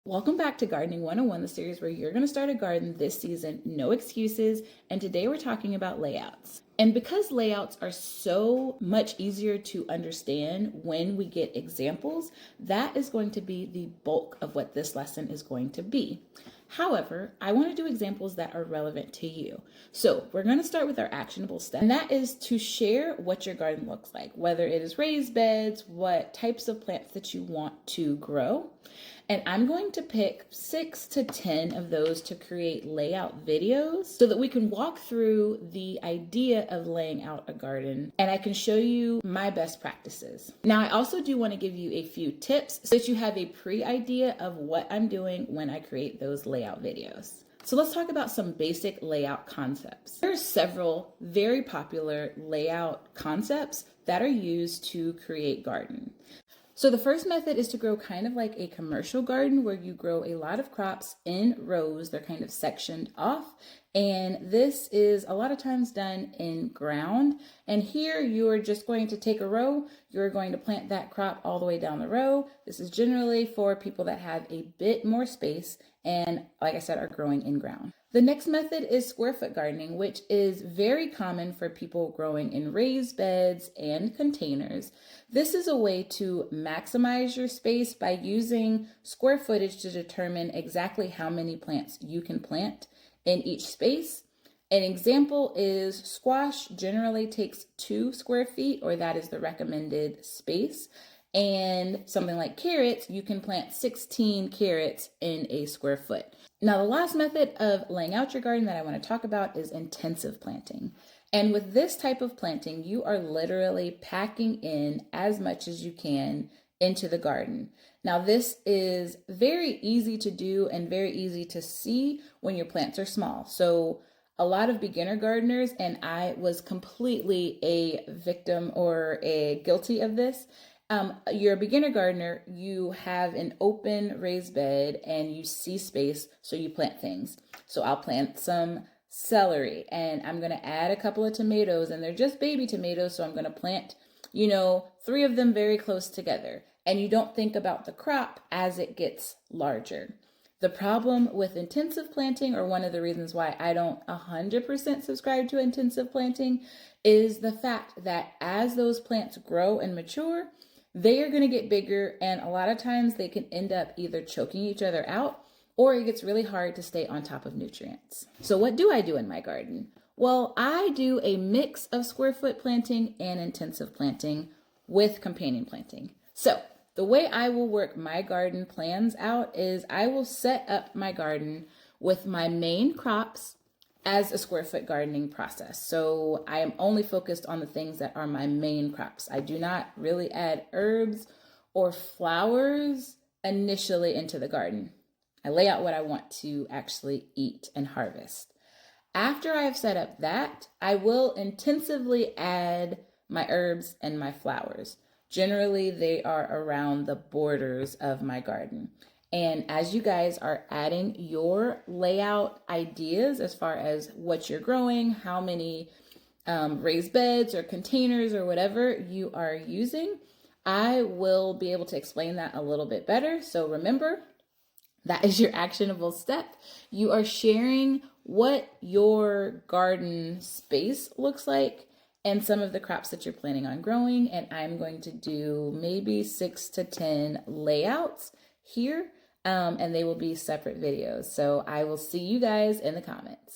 Welcome back to Gardening 101, the series where you're going to start a garden this season, no excuses. And today we're talking about layouts. And because layouts are so much easier to understand when we get examples, that is going to be the bulk of what this lesson is going to be. However, I want to do examples that are relevant to you. So we're going to start with our actionable step, and that is to share what your garden looks like, whether it is raised beds, what types of plants that you want to grow. And I'm going to pick 6 to 10 of those to create layout videos so that we can walk through the idea of laying out a garden and I can show you my best practices. Now, I also do want to give you a few tips so that you have a pre-idea of what I'm doing when I create those layout videos. So let's talk about some basic layout concepts. There are several very popular layout concepts that are used to create garden. So the first method is to grow kind of like a commercial garden where you grow a lot of crops in rows. They're kind of sectioned off. And this is a lot of times done in ground. And here you are just going to take a row. You're going to plant that crop all the way down the row. This is generally for people that have a bit more space and, like I said, are growing in ground. The next method is square foot gardening, which is very common for people growing in raised beds and containers. This is a way to maximize your space by using square footage to determine exactly how many plants you can plant in each space. An example is squash generally takes 2 square feet, or that is the recommended space. And something like carrots, you can plant 16 carrots in a square foot. Now, the last method of laying out your garden that I want to talk about is intensive planting. And with this type of planting, you are literally packing in as much as you can into the garden. Now, this is very easy to do and very easy to see when your plants are small. So a lot of beginner gardeners, and I was completely a victim or a guilty of this. You're a beginner gardener, you have an open raised bed and you see space, so you plant things. So I'll plant some celery and I'm going to add a couple of tomatoes, and they're just baby tomatoes, so I'm going to plant 3 of them very close together. And you don't think about the crop as it gets larger. The problem with intensive planting, or one of the reasons why I don't 100% subscribe to intensive planting, is the fact that as those plants grow and mature, they are going to get bigger, and a lot of times they can end up either choking each other out, or it gets really hard to stay on top of nutrients. So what do I do in my garden? Well, I do a mix of square foot planting and intensive planting with companion planting. So the way I will work my garden plans out is I will set up my garden with my main crops as a square foot gardening process. So I am only focused on the things that are my main crops. I do not really add herbs or flowers initially into the garden. I lay out what I want to actually eat and harvest. After I have set up that, I will intensively add my herbs and my flowers. Generally, they are around the borders of my garden. And as you guys are adding your layout ideas as far as what you're growing, how many raised beds or containers or whatever you are using, I will be able to explain that a little bit better. So remember, that is your actionable step. You are sharing what your garden space looks like and some of the crops that you're planning on growing. And I'm going to do maybe 6 to 10 layouts here, and they will be separate videos. So I will see you guys in the comments.